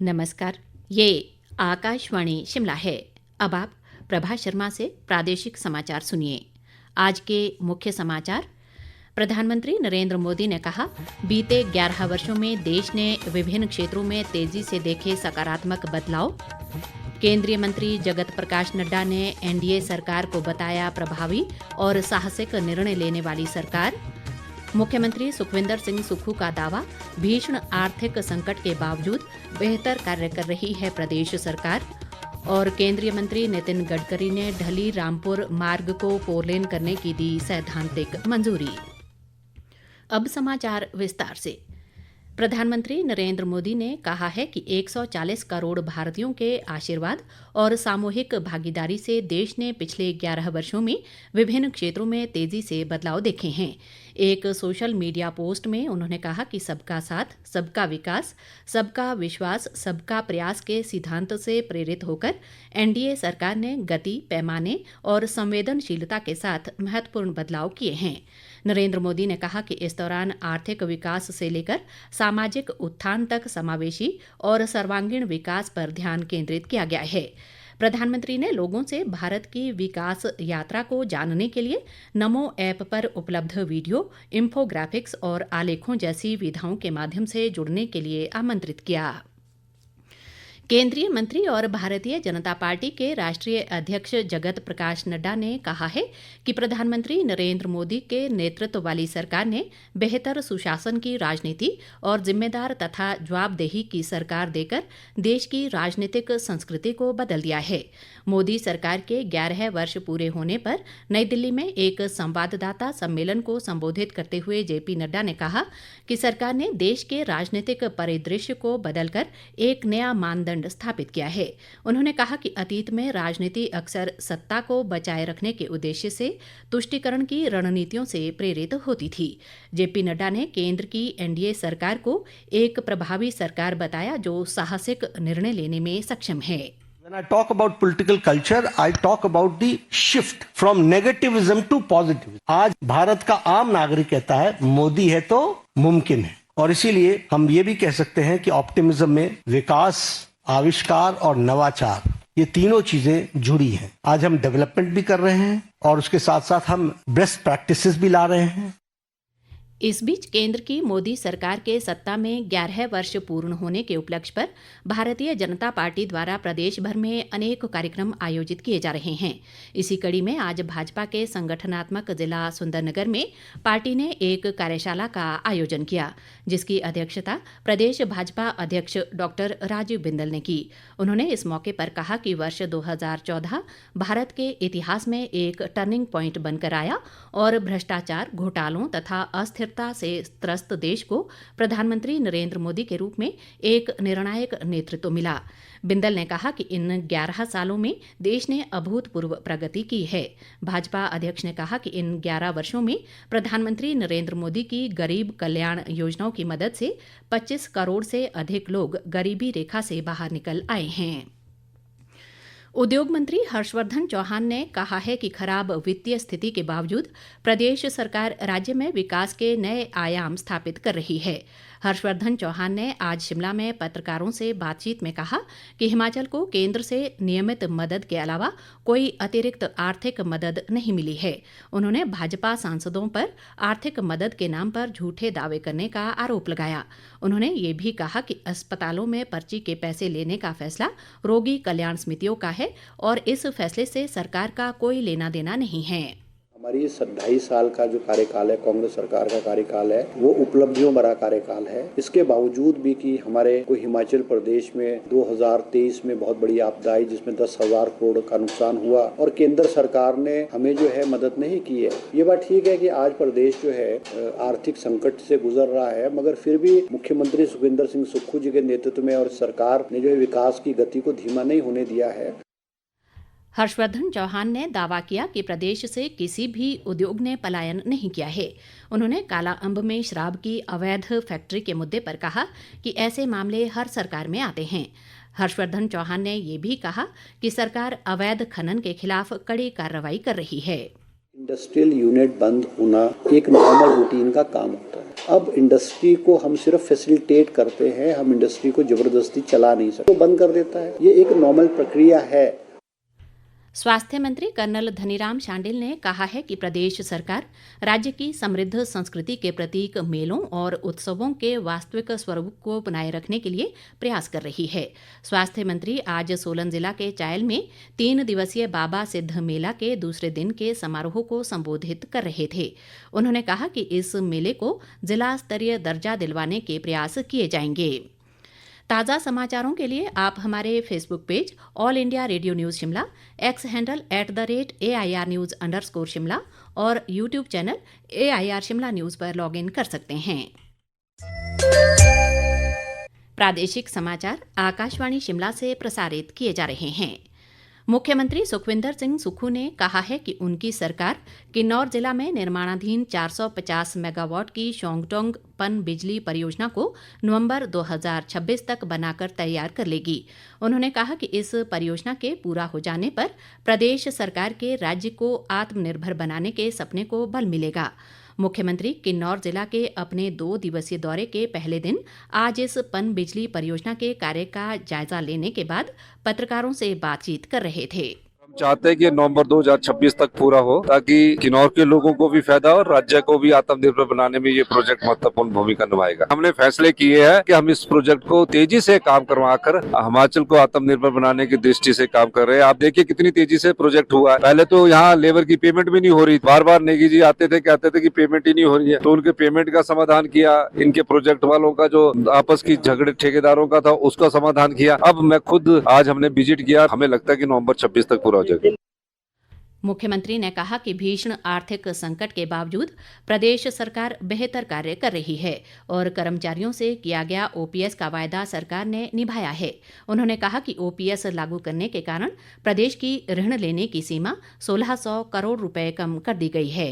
नमस्कार। ये आकाशवाणी शिमला है। अब आप प्रभा शर्मा से प्रादेशिक समाचार सुनिए। आज के मुख्य समाचार। प्रधानमंत्री नरेंद्र मोदी ने कहा, बीते 11 वर्षों में देश ने विभिन्न क्षेत्रों में तेजी से देखे सकारात्मक बदलाव। केंद्रीय मंत्री जगत प्रकाश नड्डा ने एनडीए सरकार को बताया प्रभावी और साहसिक निर्णय लेने वाली सरकार। मुख्यमंत्री सुखविंदर सिंह सुक्खू का दावा, भीषण आर्थिक संकट के बावजूद बेहतर कार्य कर रही है प्रदेश सरकार। और केंद्रीय मंत्री नितिन गडकरी ने ढली रामपुर मार्ग को फोरलेन करने की दी सैद्धांतिक मंजूरी। अब समाचार विस्तार से। प्रधानमंत्री नरेंद्र मोदी ने कहा है कि 140 करोड़ भारतीयों के आशीर्वाद और सामूहिक भागीदारी से देश ने पिछले 11 वर्षों में विभिन्न क्षेत्रों में तेजी से बदलाव देखे हैं। एक सोशल मीडिया पोस्ट में उन्होंने कहा कि सबका साथ, सबका विकास, सबका विश्वास, सबका प्रयास के सिद्धांत से प्रेरित होकर एनडीए सरकार ने गति, पैमाने और संवेदनशीलता के साथ महत्वपूर्ण बदलाव किए हैं। नरेंद्र मोदी ने कहा कि इस दौरान आर्थिक विकास से लेकर सामाजिक उत्थान तक समावेशी और सर्वांगीण विकास पर ध्यान केंद्रित किया गया है। प्रधानमंत्री ने लोगों से भारत की विकास यात्रा को जानने के लिए नमो ऐप पर उपलब्ध वीडियो, इंफोग्राफिक्स और आलेखों जैसी विधाओं के माध्यम से जुड़ने के लिए आमंत्रित किया। केंद्रीय मंत्री और भारतीय जनता पार्टी के राष्ट्रीय अध्यक्ष जगत प्रकाश नड्डा ने कहा है कि प्रधानमंत्री नरेंद्र मोदी के नेतृत्व वाली सरकार ने बेहतर सुशासन की राजनीति और जिम्मेदार तथा जवाबदेही की सरकार देकर देश की राजनीतिक संस्कृति को बदल दिया है। मोदी सरकार के 11 वर्ष पूरे होने पर नई दिल्ली में एक संवाददाता सम्मेलन को संबोधित करते हुए जेपी नड्डा ने कहा कि सरकार ने देश के राजनीतिक परिदृश्य को बदलकर एक नया मानदंड स्थापित किया है। उन्होंने कहा कि अतीत में राजनीति अक्सर सत्ता को बचाए रखने के उद्देश्य से तुष्टीकरण की रणनीतियों से प्रेरित होती थी। जेपी नड्डा ने केंद्र की एनडीए सरकार को एक प्रभावी सरकार बताया जो साहसिक निर्णय लेने में सक्षम है। When I talk about political culture, I talk about the shift from negativism to positivism. आज भारत का आम नागरिक कहता है मोदी है तो मुमकिन है, और इसीलिए हम ये भी कह सकते हैं कि ऑप्टिमिज्म में विकास, आविष्कार और नवाचार, ये तीनों चीजें जुड़ी हैं। आज हम डेवलपमेंट भी कर रहे हैं और उसके साथ साथ हम बेस्ट प्रैक्टिसेस भी ला रहे हैं। इस बीच केंद्र की मोदी सरकार के सत्ता में 11 वर्ष पूर्ण होने के उपलक्ष्य पर भारतीय जनता पार्टी द्वारा प्रदेश भर में अनेक कार्यक्रम आयोजित किए जा रहे हैं। इसी कड़ी में आज भाजपा के संगठनात्मक जिला सुंदरनगर में पार्टी ने एक कार्यशाला का आयोजन किया, जिसकी अध्यक्षता प्रदेश भाजपा अध्यक्ष डॉक्टर राजीव बिंदल ने की। उन्होंने इस मौके पर कहा कि वर्ष 2014 भारत के इतिहास में एक टर्निंग पॉइंट बनकर आया और भ्रष्टाचार, घोटालों तथा अस्थिरता से त्रस्त देश को प्रधानमंत्री नरेंद्र मोदी के रूप में एक निर्णायक नेतृत्व मिला। बिंदल ने कहा कि इन 11 सालों में देश ने अभूतपूर्व प्रगति की है। भाजपा अध्यक्ष ने कहा कि इन 11 वर्षों में प्रधानमंत्री नरेंद्र मोदी की गरीब कल्याण योजनाओं की मदद से 25 करोड़ से अधिक लोग गरीबी रेखा से बाहर निकल आए हैं। उद्योग मंत्री हर्षवर्धन चौहान ने कहा है कि खराब वित्तीय स्थिति के बावजूद प्रदेश सरकार राज्य में विकास के नए आयाम स्थापित कर रही है। हर्षवर्धन चौहान ने आज शिमला में पत्रकारों से बातचीत में कहा कि हिमाचल को केंद्र से नियमित मदद के अलावा कोई अतिरिक्त आर्थिक मदद नहीं मिली है। उन्होंने भाजपा सांसदों पर आर्थिक मदद के नाम पर झूठे दावे करने का आरोप लगाया। उन्होंने ये भी कहा कि अस्पतालों में पर्ची के पैसे लेने का फैसला रोगी कल्याण समितियों का है और इस फैसले से सरकार का कोई लेना देना नहीं है। हमारी 27 साल का जो कार्यकाल है, कांग्रेस सरकार का कार्यकाल है, वो उपलब्धियों भरा कार्यकाल है। इसके बावजूद भी कि हमारे को हिमाचल प्रदेश में 2023 में बहुत बड़ी आपदा आई, जिसमें 10,000 करोड़ का नुकसान हुआ और केंद्र सरकार ने हमें जो है मदद नहीं की है। ये बात ठीक है कि आज प्रदेश जो है आर्थिक संकट से गुजर रहा है, मगर फिर भी मुख्यमंत्री सुखविंदर सिंह सुक्खू जी के नेतृत्व में और सरकार ने जो है विकास की गति को धीमा नहीं होने दिया है। हर्षवर्धन चौहान ने दावा किया कि प्रदेश से किसी भी उद्योग ने पलायन नहीं किया है। उन्होंने काला अंब में शराब की अवैध फैक्ट्री के मुद्दे पर कहा कि ऐसे मामले हर सरकार में आते हैं। हर्षवर्धन चौहान ने ये भी कहा कि सरकार अवैध खनन के खिलाफ कड़ी कार्रवाई कर रही है। इंडस्ट्रियल यूनिट बंद होना एक नॉर्मल रूटीन का काम होता है। अब इंडस्ट्री को हम सिर्फ फैसिलिटेट करते हैं, हम इंडस्ट्री को जबरदस्ती चला नहीं सकते, तो बंद कर देता है। ये एक नॉर्मल प्रक्रिया है। स्वास्थ्य मंत्री कर्नल धनीराम शांडिल ने कहा है कि प्रदेश सरकार राज्य की समृद्ध संस्कृति के प्रतीक मेलों और उत्सवों के वास्तविक स्वरूप को बनाए रखने के लिए प्रयास कर रही है। स्वास्थ्य मंत्री आज सोलन जिला के चायल में 3 दिवसीय बाबा सिद्ध मेला के दूसरे दिन के समारोह को संबोधित कर रहे थे। उन्होंने कहा कि इस मेले को जिला स्तरीय दर्जा दिलवाने के प्रयास किए जाएंगे। ताज़ा समाचारों के लिए आप हमारे Facebook page All India Radio news Shimla, X handle @AIR News_ Shimla और YouTube channel AIR Shimla news पर लॉग इन कर सकते हैं। प्रादेशिक समाचार आकाशवाणी शिमला से प्रसारित किए जा रहे हैं। मुख्यमंत्री सुखविंदर सिंह सुक्खू ने कहा है कि उनकी सरकार किन्नौर जिला में निर्माणाधीन 450 मेगावाट की शोंगटोंग पन बिजली परियोजना को नवंबर 2026 तक बनाकर तैयार कर लेगी। उन्होंने कहा कि इस परियोजना के पूरा हो जाने पर प्रदेश सरकार के राज्य को आत्मनिर्भर बनाने के सपने को बल मिलेगा। मुख्यमंत्री किन्नौर जिला के अपने 2 दिवसीय दौरे के पहले दिन आज इस पन बिजली परियोजना के कार्य का जायजा लेने के बाद पत्रकारों से बातचीत कर रहे थे। चाहते हैं कि नवंबर 2026 तक पूरा हो, ताकि किन्नौर के लोगों को भी फायदा और राज्य को भी आत्मनिर्भर बनाने में ये प्रोजेक्ट महत्वपूर्ण भूमिका निभाएगा। हमने फैसले किए हैं कि हम इस प्रोजेक्ट को तेजी से काम करवाकर हिमाचल को आत्मनिर्भर बनाने की दृष्टि से काम कर रहे हैं। आप देखिए कितनी तेजी से प्रोजेक्ट हुआ है। पहले तो यहाँ लेबर की पेमेंट भी नहीं हो रही, बार बार नेगी जी आते थे, कहते थे कि पेमेंट ही नहीं हो रही है, तो उनके पेमेंट का समाधान किया। इनके प्रोजेक्ट वालों का जो आपस की झगड़े ठेकेदारों का था उसका समाधान किया। अब मैं खुद आज हमने विजिट किया, हमें लगता है कि नवंबर 26 तक पूरा हो जाएगा। मुख्यमंत्री ने कहा कि भीषण आर्थिक संकट के बावजूद प्रदेश सरकार बेहतर कार्य कर रही है और कर्मचारियों से किया गया OPS का वायदा सरकार ने निभाया है। उन्होंने कहा कि OPS लागू करने के कारण प्रदेश की ऋण लेने की सीमा 1600 करोड़ रुपए कम कर दी गई है।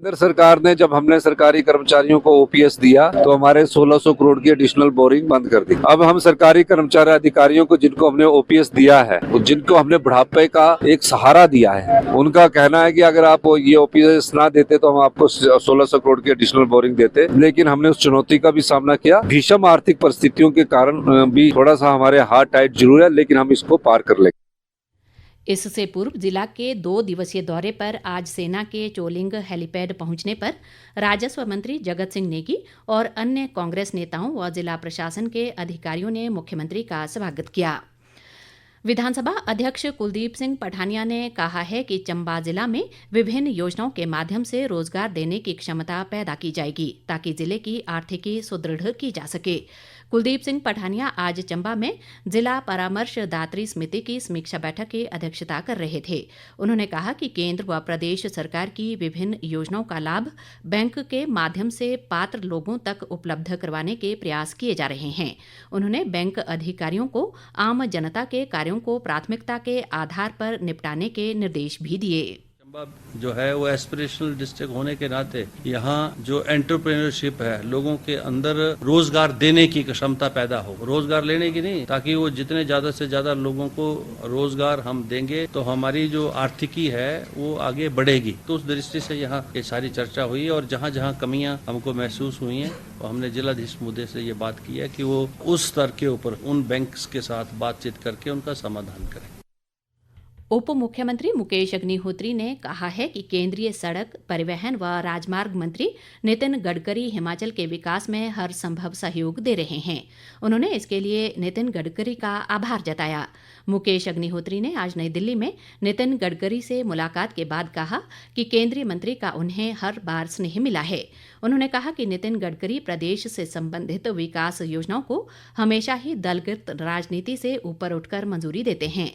केंद्र सरकार ने जब हमने सरकारी कर्मचारियों को OPS दिया तो हमारे 1600 करोड़ की एडिशनल बोरिंग बंद कर दी। अब हम सरकारी कर्मचारी अधिकारियों को जिनको हमने OPS दिया है, जिनको हमने बुढ़ापे का एक सहारा दिया है, उनका कहना है कि अगर आप ये OPS ना देते तो हम आपको 1600 करोड़ की एडिशनल बोरिंग देते। लेकिन हमने उस चुनौती का भी सामना किया। भीषण आर्थिक परिस्थितियों के कारण भी थोड़ा सा हमारे हाथ टाइट जरूर है, लेकिन हम इसको पार कर लेंगे। इससे पूर्व जिला के 2 दिवसीय दौरे पर आज सेना के चोलिंग हेलीपैड पहुंचने पर राजस्व मंत्री जगत सिंह नेगी और अन्य कांग्रेस नेताओं व जिला प्रशासन के अधिकारियों ने मुख्यमंत्री का स्वागत किया। विधानसभा अध्यक्ष कुलदीप सिंह पठानिया ने कहा है कि चंबा जिला में विभिन्न योजनाओं के माध्यम से रोजगार देने की क्षमता पैदा की जाएगी ताकि जिले की आर्थिकी सुदृढ़ की जा सके। कुलदीप सिंह पठानिया आज चंबा में जिला परामर्शदात्री समिति की समीक्षा बैठक की अध्यक्षता कर रहे थे। उन्होंने कहा कि केंद्र व प्रदेश सरकार की विभिन्न योजनाओं का लाभ बैंक के माध्यम से पात्र लोगों तक उपलब्ध करवाने के प्रयास किए जा रहे हैं। उन्होंने बैंक अधिकारियों को आम जनता के कार्यों को प्राथमिकता के आधार पर निपटाने के निर्देश भी दिए। चंबा जो है वो एस्पिरेशनल डिस्ट्रिक्ट होने के नाते यहाँ जो एंटरप्रेन्योरशिप है, लोगों के अंदर रोजगार देने की क्षमता पैदा हो, रोजगार लेने की नहीं, ताकि वो जितने ज्यादा से ज्यादा लोगों को रोजगार हम देंगे तो हमारी जो आर्थिकी है वो आगे बढ़ेगी। तो उस दृष्टि से यहाँ ये सारी चर्चा हुई और जहाँ जहाँ कमियां हमको महसूस हुई हैं तो हमने जिलाधीश मुद्दे से ये बात की है कि वो उस स्तर के ऊपर उन बैंक्स के साथ बातचीत करके उनका समाधान करें। उप मुख्यमंत्री मुकेश अग्निहोत्री ने कहा है कि केंद्रीय सड़क परिवहन व राजमार्ग मंत्री नितिन गडकरी हिमाचल के विकास में हर संभव सहयोग दे रहे हैं। उन्होंने इसके लिए नितिन गडकरी का आभार जताया। मुकेश अग्निहोत्री ने आज नई दिल्ली में नितिन गडकरी से मुलाकात के बाद कहा कि केंद्रीय मंत्री का उन्हें हर बार स्नेह मिला है। उन्होंने कहा कि नितिन गडकरी प्रदेश से संबंधित विकास योजनाओं को हमेशा ही दलगत राजनीति से ऊपर उठकर मंजूरी देते हैं।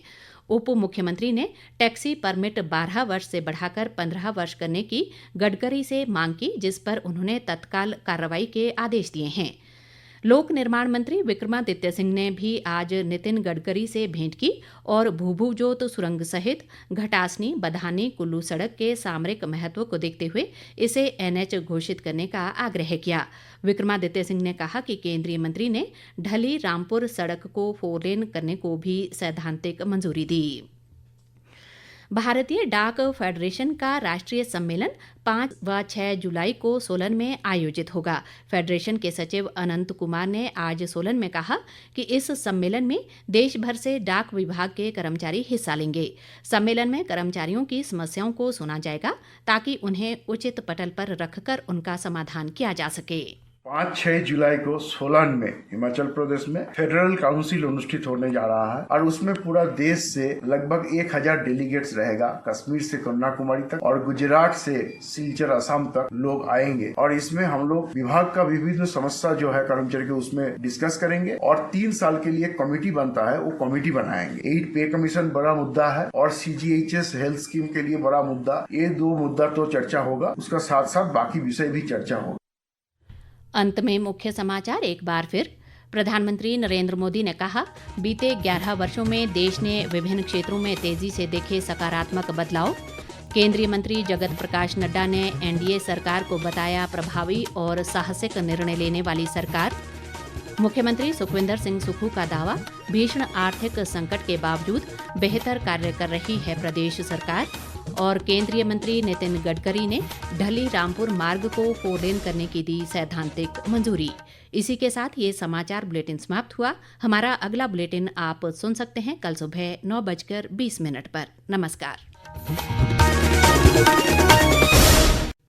उप मुख्यमंत्री ने टैक्सी परमिट 12 वर्ष से बढ़ाकर 15 वर्ष करने की गडकरी से मांग की, जिस पर उन्होंने तत्काल कार्रवाई के आदेश दिए हैं। लोक निर्माण मंत्री विक्रमादित्य सिंह ने भी आज नितिन गडकरी से भेंट की और भूभुजोत सुरंग सहित घटासनी बधानी कुल्लू सड़क के सामरिक महत्व को देखते हुए इसे NH घोषित करने का आग्रह किया। विक्रमादित्य सिंह ने कहा कि केंद्रीय मंत्री ने ढली रामपुर सड़क को 4 लेन करने को भी सैद्धांतिक मंजूरी दी। भारतीय डाक फेडरेशन का राष्ट्रीय सम्मेलन 5 व 6 जुलाई को सोलन में आयोजित होगा। फेडरेशन के सचिव अनंत कुमार ने आज सोलन में कहा कि इस सम्मेलन में देश भर से डाक विभाग के कर्मचारी हिस्सा लेंगे। सम्मेलन में कर्मचारियों की समस्याओं को सुना जाएगा ताकि उन्हें उचित पटल पर रखकर उनका समाधान किया जा सके। 5-6 जुलाई को सोलन में हिमाचल प्रदेश में फेडरल काउंसिल अनुष्ठित होने जा रहा है और उसमें पूरा देश से लगभग 1000 डेलीगेट्स रहेगा। कश्मीर से कन्याकुमारी तक और गुजरात से सिलचर असम तक लोग आएंगे और इसमें हम लोग विभाग का विभिन्न समस्या जो है कर्मचारी के उसमें डिस्कस करेंगे और 3 साल के लिए कमेटी बनता है, वो कमेटी बनाएंगे। 8 पे कमीशन बड़ा मुद्दा है और CGHS हेल्थ स्कीम के लिए बड़ा मुद्दा, ये 2 मुद्दा तो चर्चा होगा, उसका साथ साथ बाकी विषय भी चर्चा होगा। अंत में मुख्य समाचार एक बार फिर। प्रधानमंत्री नरेंद्र मोदी ने कहा, बीते 11 वर्षों में देश ने विभिन्न क्षेत्रों में तेजी से देखे सकारात्मक बदलाव। केंद्रीय मंत्री जगत प्रकाश नड्डा ने NDA सरकार को बताया प्रभावी और साहसिक निर्णय लेने वाली सरकार। मुख्यमंत्री सुखविंदर सिंह सुक्खू का दावा, भीषण आर्थिक संकट के बावजूद बेहतर कार्य कर रही है प्रदेश सरकार। और केंद्रीय मंत्री नितिन गडकरी ने ढली रामपुर मार्ग को 4 लेन करने की दी सैद्धांतिक मंजूरी। इसी के साथ ये समाचार बुलेटिन समाप्त हुआ। हमारा अगला बुलेटिन आप सुन सकते हैं कल सुबह 9:20 पर। नमस्कार।